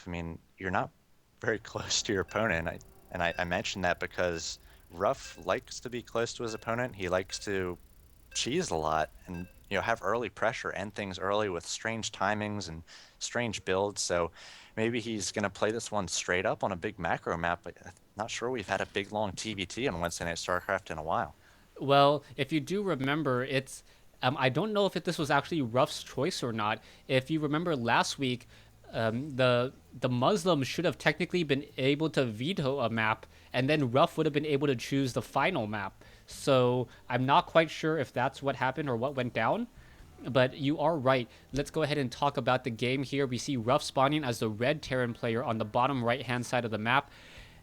I mean, you're not very close to your opponent. I mentioned that because Ruff likes to be close to his opponent. He likes to cheese a lot and have early pressure, end things early with strange timings and strange builds. So maybe he's going to play this one straight up on a big macro map. But I'm not sure we've had a big long TBT on Wednesday Night StarCraft in a while. Well, if you do remember, it's I don't know if this was actually Ruff's choice or not. If you remember last week, the Muslims should have technically been able to veto a map, and then Ruff would have been able to choose the final map. So I'm not quite sure if that's what happened or what went down. But you are right. Let's go ahead and talk about the game here. We see Ruff spawning as the red Terran player on the bottom right hand side of the map,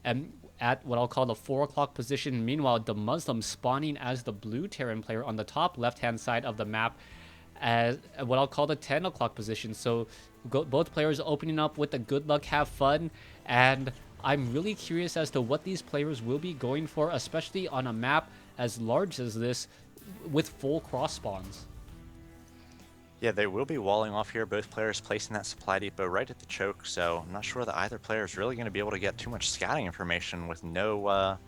and at what I'll call the 4 o'clock position. Meanwhile, the Muslim spawning as the blue Terran player on the top left hand side of the map as what I'll call the 10 o'clock position. So both players opening up with the good luck, have fun, and I'm really curious as to what these players will be going for, especially on a map as large as this with full cross spawns. Yeah, they will be walling off here, both players placing that supply depot right at the choke, so I'm not sure that either player is really going to be able to get too much scouting information with no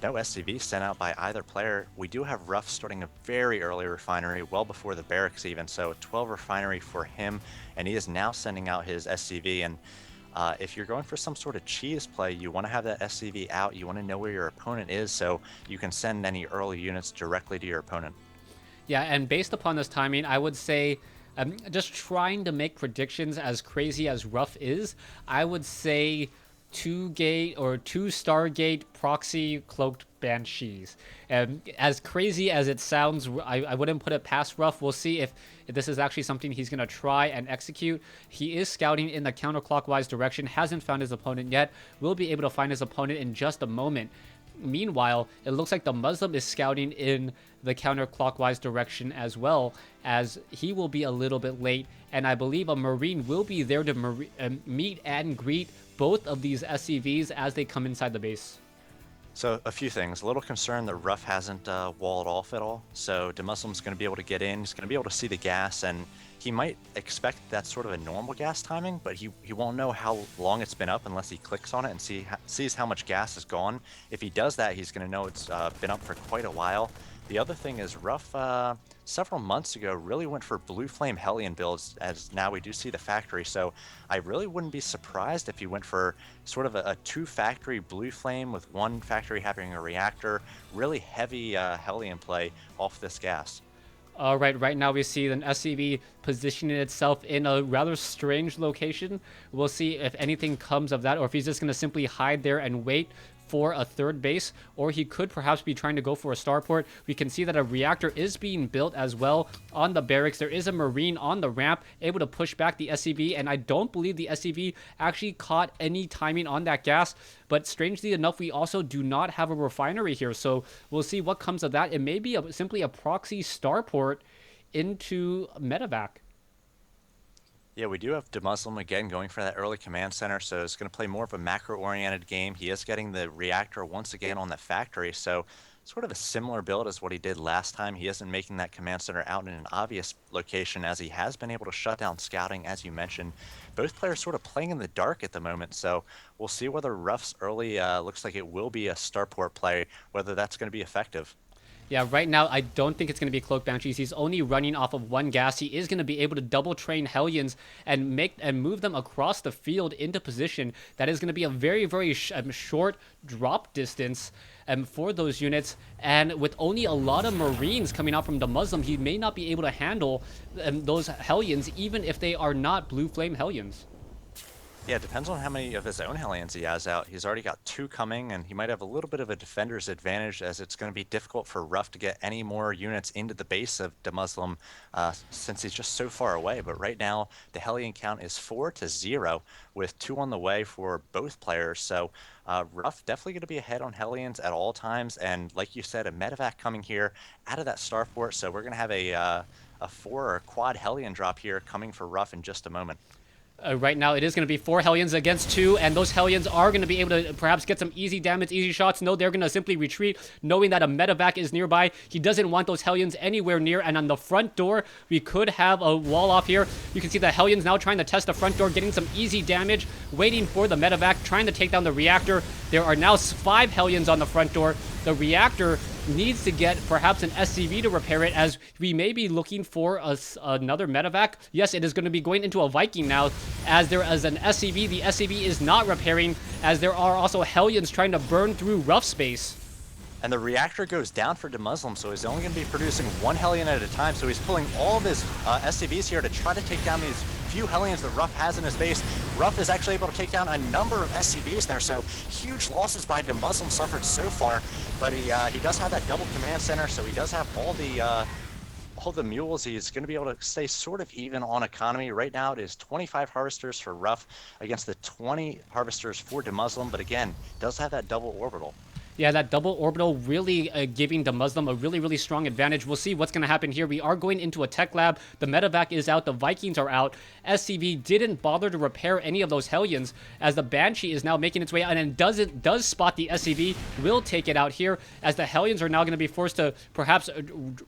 SCV sent out by either player. We do have Ruff starting a very early refinery, well before the barracks even, so 12 refinery for him, and he is now sending out his SCV, and if you're going for some sort of cheese play, you want to have that SCV out, you want to know where your opponent is, so you can send any early units directly to your opponent. Yeah, and based upon this timing, I would say, just trying to make predictions as crazy as Ruff is, I would say two gate or two Stargate proxy cloaked banshees. As crazy as it sounds, I wouldn't put it past Ruff. We'll see if this is actually something he's going to try and execute. He is scouting in the counterclockwise direction, hasn't found his opponent yet. Will be able to find his opponent in just a moment. Meanwhile, it looks like the Muslim is scouting in the counterclockwise direction as well, as he will be a little bit late, and I believe a Marine will be there to meet and greet both of these SCVs as they come inside the base. So a few things. A little concerned that Ruff hasn't walled off at all. So Muslim's going to be able to get in. He's going to be able to see the gas, and he might expect that sort of a normal gas timing, but he won't know how long it's been up unless he clicks on it and sees how much gas is gone. If he does that, he's going to know it's been up for quite a while. The other thing is Ruff, several months ago, really went for Blue Flame Hellion builds, as now we do see the factory. So I really wouldn't be surprised if he went for sort of a two-factory Blue Flame with one factory having a reactor, really heavy Hellion play off this gas. All right, right now we see an SCV positioning itself in a rather strange location. We'll see if anything comes of that, or if he's just going to simply hide there and wait for a third base, or he could perhaps be trying to go for a starport. We can see that a reactor is being built as well on the barracks. There is a Marine on the ramp able to push back the SCV, and I don't believe the SCV actually caught any timing on that gas. But strangely enough, we also do not have a refinery here, so we'll see what comes of that. It may be simply a proxy starport into medevac. Yeah, we do have Muslim again going for that early command center, so it's going to play more of a macro-oriented game. He is getting the reactor once again on the factory, so sort of a similar build as what he did last time. He isn't making that command center out in an obvious location, as he has been able to shut down scouting, as you mentioned. Both players sort of playing in the dark at the moment, so we'll see whether Ruff's early looks like it will be a starport play, whether that's going to be effective. Yeah, right now I don't think it's going to be Cloak Banshees. He's only running off of one gas. He is going to be able to double train Hellions and move them across the field into position. That is going to be a very short drop distance for those units. And with only a lot of Marines coming out from the Muslim, he may not be able to handle those Hellions, even if they are not Blue Flame Hellions. Yeah, it depends on how many of his own Hellions he has out. He's already got two coming, and he might have a little bit of a defender's advantage, as it's going to be difficult for Ruff to get any more units into the base of the Muslim since he's just so far away. But right now, the Hellion count is 4-0, with two on the way for both players. So Ruff definitely going to be ahead on Hellions at all times, and like you said, a medevac coming here out of that starport. So we're going to have a four or quad Hellion drop here coming for Ruff in just a moment. Right now, it is going to be 4 Hellions against 2, and those Hellions are going to be able to perhaps get some easy damage, easy shots. No, they're going to simply retreat, knowing that a medevac is nearby. He doesn't want those Hellions anywhere near, and on the front door, we could have a wall off here. You can see the Hellions now trying to test the front door, getting some easy damage, waiting for the medevac, trying to take down the reactor. There are now 5 Hellions on the front door. The reactor needs to get perhaps an SCV to repair it, as we may be looking for another medevac. Yes, it is going to be going into a Viking now, as there is an SCV. The SCV is not repairing, as there are also Hellions trying to burn through rough space. And the reactor goes down for DeMuslim, so he's only going to be producing 1 Hellion at a time. So he's pulling all of his SCVs here to try to take down these few Hellions that Ruff has in his base. Ruff is actually able to take down a number of SCVs there, so huge losses by DeMuslim suffered so far. But he does have that double command center, so he does have all the mules. He's going to be able to stay sort of even on economy. Right now it is 25 harvesters for Ruff against the 20 harvesters for DeMuslim, but again, does have that double orbital. Yeah, that double orbital really giving the Muslim a really, really strong advantage. We'll see what's going to happen here. We are going into a tech lab. The medevac is out. The Vikings are out. SCV didn't bother to repair any of those Hellions, as the Banshee is now making its way out and does spot the SCV, will take it out here, as the Hellions are now going to be forced to perhaps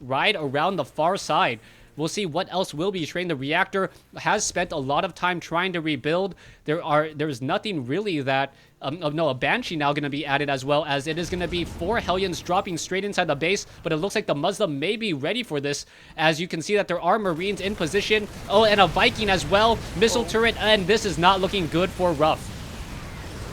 ride around the far side. We'll see what else will be trained. The reactor has spent a lot of time trying to rebuild. There's nothing really that... a Banshee now going to be added, as well, as it is going to be 4 Hellions dropping straight inside the base, but it looks like the Muslim may be ready for this, as you can see that there are Marines in position. Oh, and a Viking as well. Missile turret, and this is not looking good for Ruff.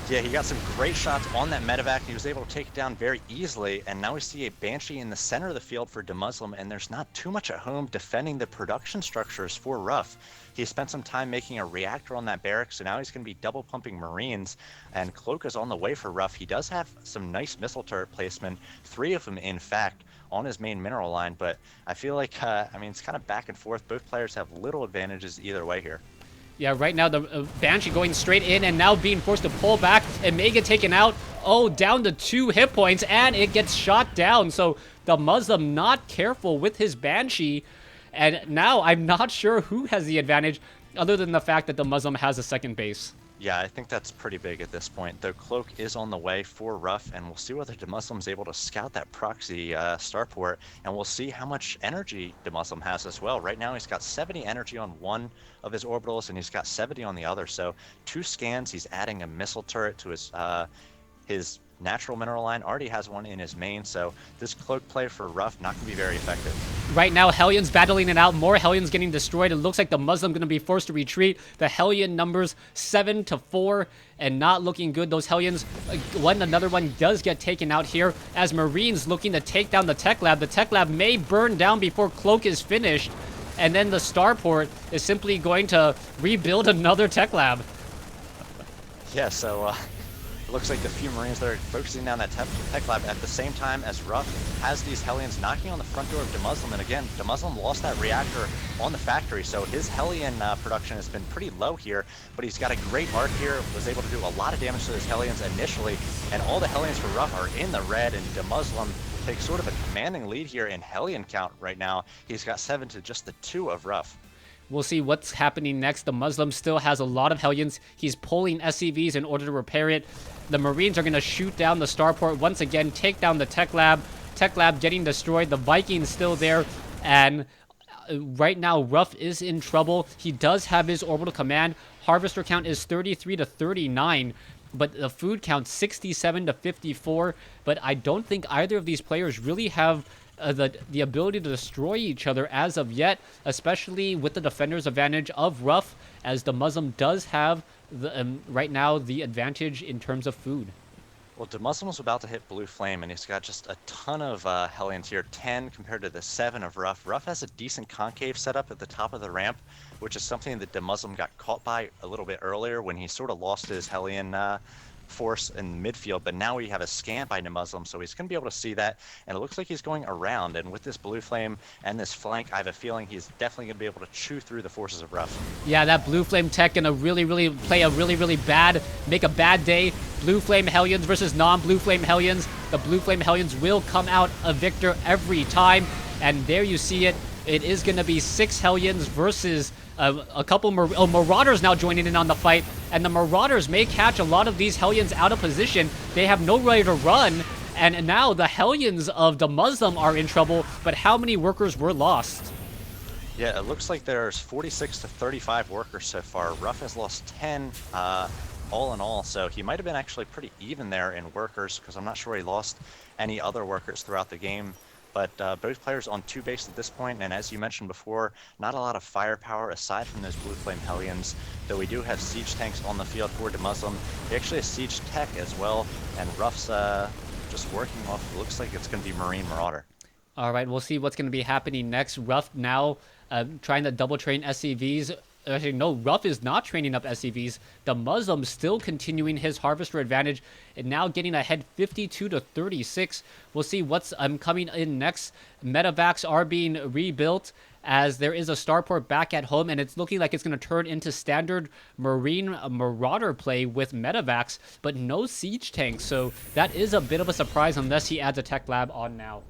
Yeah, he got some great shots on that medevac. He was able to take it down very easily, and now we see a Banshee in the center of the field for DeMuslim, and there's not too much at home defending the production structures for Ruff. He spent some time making a reactor on that barrack, so now he's going to be double pumping Marines, and Cloak is on the way for Ruff. He does have some nice missile turret placement, 3 of them in fact, on his main mineral line, but I feel like, it's kind of back and forth. Both players have little advantages either way here. Yeah, right now the Banshee going straight in and now being forced to pull back. It may get taken out. Oh, down to 2 hit points, and it gets shot down. So the Muslim not careful with his Banshee. And now I'm not sure who has the advantage, other than the fact that the Muslim has a second base. Yeah, I think that's pretty big at this point. Though Cloak is on the way for Ruff, and we'll see whether DeMuslim's able to scout that proxy starport, and we'll see how much energy DeMuslim has as well. Right now he's got 70 energy on one of his orbitals, and he's got 70 on the other. So 2 scans, he's adding a missile turret to his natural mineral line. Already has one in his main, so this Cloak play for Ruff not going to be very effective. Right now, Hellions battling it out. More Hellions getting destroyed. It looks like the Muslim going to be forced to retreat. The Hellion numbers 7-4 and not looking good. Those Hellions, another one does get taken out here, as Marines looking to take down the tech lab. The tech lab may burn down before Cloak is finished, and then the starport is simply going to rebuild another tech lab. Yeah, so looks like the few Marines that are focusing down that tech lab at the same time as Ruff has these Hellions knocking on the front door of DeMuslim. And again, DeMuslim lost that reactor on the factory, so his Hellion production has been pretty low here, but he's got a great arc here, was able to do a lot of damage to his Hellions initially, and all the Hellions for Ruff are in the red, and DeMuslim takes sort of a commanding lead here in Hellion count right now. He's got 7 to just the 2 of Ruff. We'll see what's happening next. The Muslim still has a lot of Hellions. He's pulling SCVs in order to repair it. The Marines are going to shoot down the starport once again, take down the tech lab. Tech lab getting destroyed. The Vikings still there. And right now, Ruff is in trouble. He does have his orbital command. Harvester count is 33 to 39. But the food count 67 to 54. But I don't think either of these players really have the ability to destroy each other as of yet, especially with the defender's advantage of Ruff, as the Muslim does have right now the advantage in terms of food. Well, DeMuslim was about to hit Blue Flame, and he's got just a ton of Hellions here, 10 compared to the 7 of Ruff. Ruff has a decent concave setup at the top of the ramp, which is something that DeMuslim got caught by a little bit earlier when he sort of lost his Hellion force in midfield, but now we have a scan by DeMuslim, so he's going to be able to see that, and it looks like he's going around, and with this Blue Flame and this flank, I have a feeling he's definitely going to be able to chew through the forces of Ruff. Yeah, that Blue Flame tech going to really play a really bad, make a bad day. Blue Flame Hellions versus non-Blue Flame Hellions. The Blue Flame Hellions will come out a victor every time, and there you see it. It is going to be 6 Hellions versus A couple Marauders now joining in on the fight, and the Marauders may catch a lot of these Hellions out of position. They have nowhere to run, and now the Hellions of the Muslim are in trouble, but how many workers were lost? Yeah, it looks like there's 46 to 35 workers so far. Ruff has lost 10 all in all, so he might have been actually pretty even there in workers, because I'm not sure he lost any other workers throughout the game. But both players on 2 base at this point, and as you mentioned before, not a lot of firepower aside from those Blue Flame Hellions, though we do have siege tanks on the field for Muslim. He actually has siege tech as well, and Ruff's just working off, it looks like it's going to be Marine Marauder. All right, we'll see what's going to be happening next. Ruff now trying to double train SCVs. Actually, no, Ruff is not training up SCVs. The Muslim still continuing his Harvester advantage and now getting ahead 52 to 36. We'll see what's coming in next. Medevacs are being rebuilt as there is a starport back at home, and it's looking like it's going to turn into standard Marine Marauder play with Medevacs, but no siege tanks. So that is a bit of a surprise unless he adds a tech lab on now.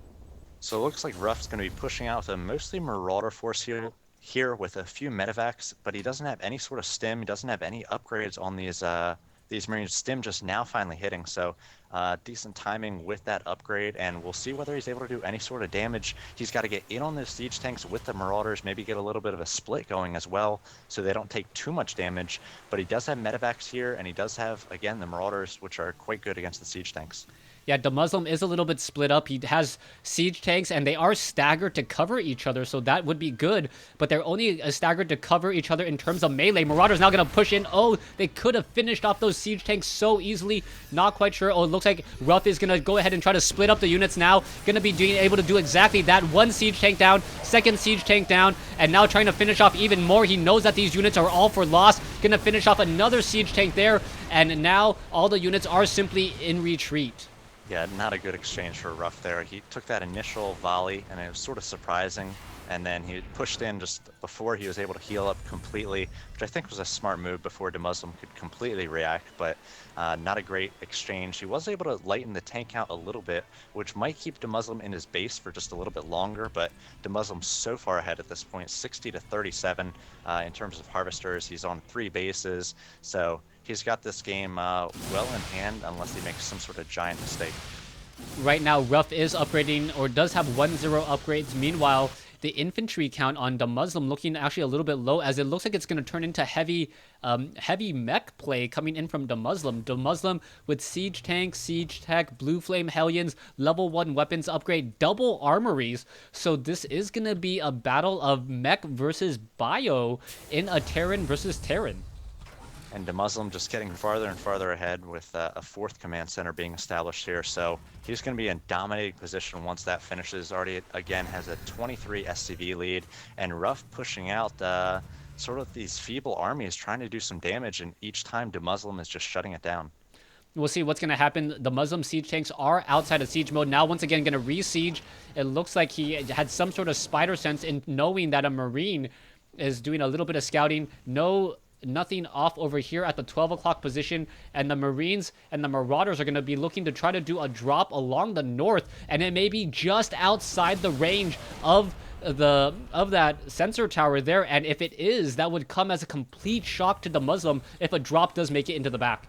So it looks like Ruff's going to be pushing out with a mostly Marauder force here with a few medevacs, but he doesn't have any sort of stim. He doesn't have any upgrades on these Marines. Stim just now finally hitting, so decent timing with that upgrade, and we'll see whether he's able to do any sort of damage. He's got to get in on those siege tanks with the Marauders, maybe get a little bit of a split going as well, so they don't take too much damage. But he does have medevacs here, and he does have, again, the Marauders, which are quite good against the siege tanks. Yeah, the Muslim is a little bit split up. He has siege tanks, and they are staggered to cover each other, so that would be good. But they're only staggered to cover each other in terms of melee. Marauder's now going to push in. Oh, they could have finished off those siege tanks so easily. Not quite sure. Oh, it looks like Ruff is going to go ahead and try to split up the units now. Going to be able to do exactly that. One siege tank down, second siege tank down, and now trying to finish off even more. He knows that these units are all for loss. Going to finish off another siege tank there, and now all the units are simply in retreat. Yeah, not a good exchange for Ruff there. He took that initial volley, and it was sort of surprising, and then he pushed in just before he was able to heal up completely, which I think was a smart move before Muslim could completely react, but not a great exchange. He was able to lighten the tank count a little bit, which might keep Muslim in his base for just a little bit longer, but Muslim's so far ahead at this point, 60 to 37 in terms of Harvesters. He's on 3 bases, so he's got this game well in hand unless he makes some sort of giant mistake. Right now, Ruff is upgrading, or does have 1-0 upgrades. Meanwhile, the infantry count on the Muslim looking actually a little bit low, as it looks like it's going to turn into heavy mech play coming in from the Muslim. The Muslim with siege tanks, siege tech, blue flame Hellions, level 1 weapons upgrade, double armories. So this is going to be a battle of mech versus bio in a Terran versus Terran. And Muslim just getting farther and farther ahead with a 4th command center being established here. So he's going to be in dominating position once that finishes. Already, again, has a 23 SCV lead. And Ruff pushing out sort of these feeble armies, trying to do some damage. And each time, Muslim is just shutting it down. We'll see what's going to happen. The Muslim siege tanks are outside of siege mode. Now, once again, going to re-siege. It looks like he had some sort of spider sense in knowing that a Marine is doing a little bit of scouting. Nothing off over here at the 12 o'clock position, and the Marines and the Marauders are going to be looking to try to do a drop along the north, and it may be just outside the range of that sensor tower there, and if it is, that would come as a complete shock to the Muslim if a drop does make it into the back.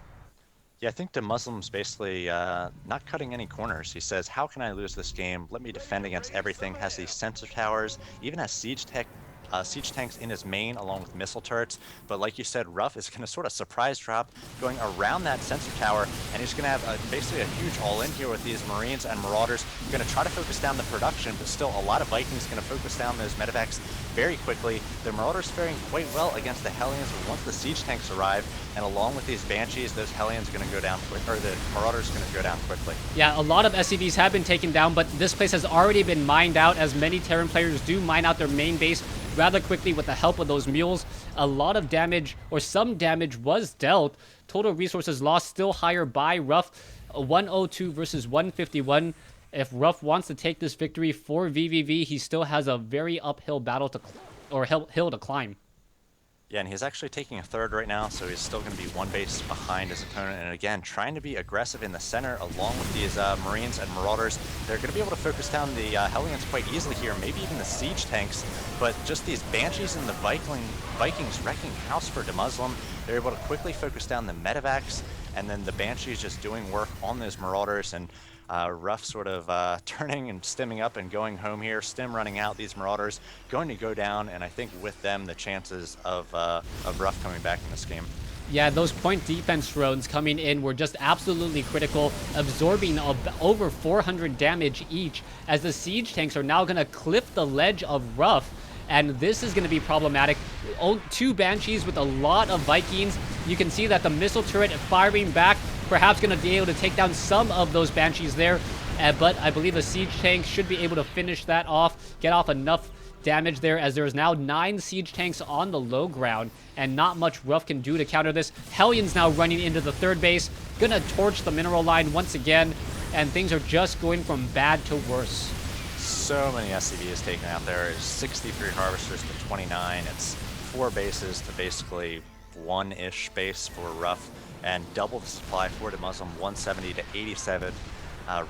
Yeah, I think the Muslim's basically not cutting any corners. He says, how can I lose this game? Let me defend against everything. Has these sensor towers, even has siege tanks in his main along with missile turrets, but like you said, Ruff is going to sort of surprise drop going around that sensor tower, and he's going to have basically a huge all-in here with these Marines and Marauders. Going to try to focus down the production, but still a lot of Vikings going to focus down those medevacs very quickly. The Marauders faring quite well against the Hellions, but once the siege tanks arrive, and along with these Banshees, those Hellions are going to go down quick, or the Marauders are going to go down quickly. Yeah, a lot of SCVs have been taken down, but this place has already been mined out, as many Terran players do mine out their main base rather quickly with the help of those mules. A lot of damage, or some damage, was dealt. Total resources lost still higher by Ruff, 102 versus 151. If Ruff wants to take this victory for vVv, he still has a very uphill battle to, or hill to climb. Yeah, and he's actually taking a third right now, so he's still going to be one base behind his opponent. And again, trying to be aggressive in the center along with these Marines and Marauders. They're going to be able to focus down the Hellions quite easily here, maybe even the siege tanks. But just these Banshees and the Vikings wrecking house for Muslim. They're able to quickly focus down the Medivacs, and then the Banshees just doing work on those Marauders. And Ruff sort of turning and stimming up and going home here. Stim running out. These Marauders going to go down, and I think with them the chances of Ruff coming back in this game. Yeah, those point defense drones coming in were just absolutely critical, absorbing over 400 damage each, as the siege tanks are now going to cliff the ledge of Ruff. And this is going to be problematic. Two Banshees with a lot of Vikings. You can see that the missile turret firing back, perhaps going to be able to take down some of those Banshees there. But I believe the siege tank should be able to finish that off, get off enough damage there, as there's now 9 siege tanks on the low ground, and not much Ruff can do to counter this. Hellions now running into the third base, gonna torch the mineral line once again, and things are just going from bad to worse. So many SCVs taken out there. It's 63 harvesters to 29. It's 4 bases to basically 1-ish base for Ruff, and double the supply for the Muslim, 170 to 87.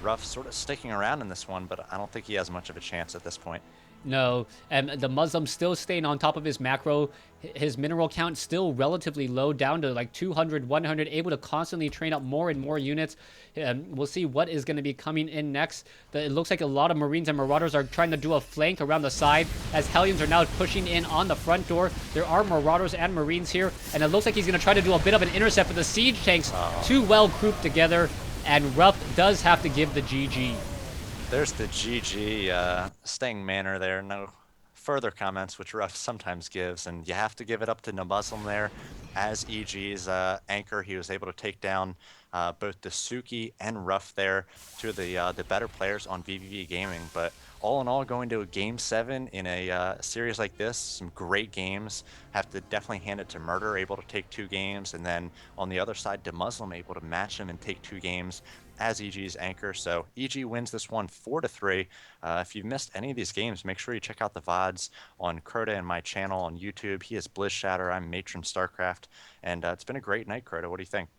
Ruff sort of sticking around in this one, but I don't think he has much of a chance at this point. No, and the Muslim still staying on top of his macro. His mineral count still relatively low, down to like 200, 100, able to constantly train up more and more units. We'll see what is going to be coming in next. It looks like a lot of Marines and Marauders are trying to do a flank around the side, as Hellions are now pushing in on the front door. There are Marauders and Marines here, and it looks like he's going to try to do a bit of an intercept for the siege tanks. Too well grouped together, and Ruff does have to give the GG. There's the GG staying manner there. No further comments, which Ruff sometimes gives, and you have to give it up to Muslim there. As EG's anchor, he was able to take down both Dasuki and Ruff there, two of the better players on vVv Gaming. But all in all, going to a Game 7 in a series like this, some great games. Have to definitely hand it to Murder, able to take 2 games, and then on the other side, Muslim able to match him and take 2 games as EG's anchor. So EG wins this one 4-3. If you've missed any of these games, make sure you check out the VODs on Crota and my channel on YouTube. He is Blizz Shatter. I'm Matron StarCraft. And it's been a great night, Crota. What do you think?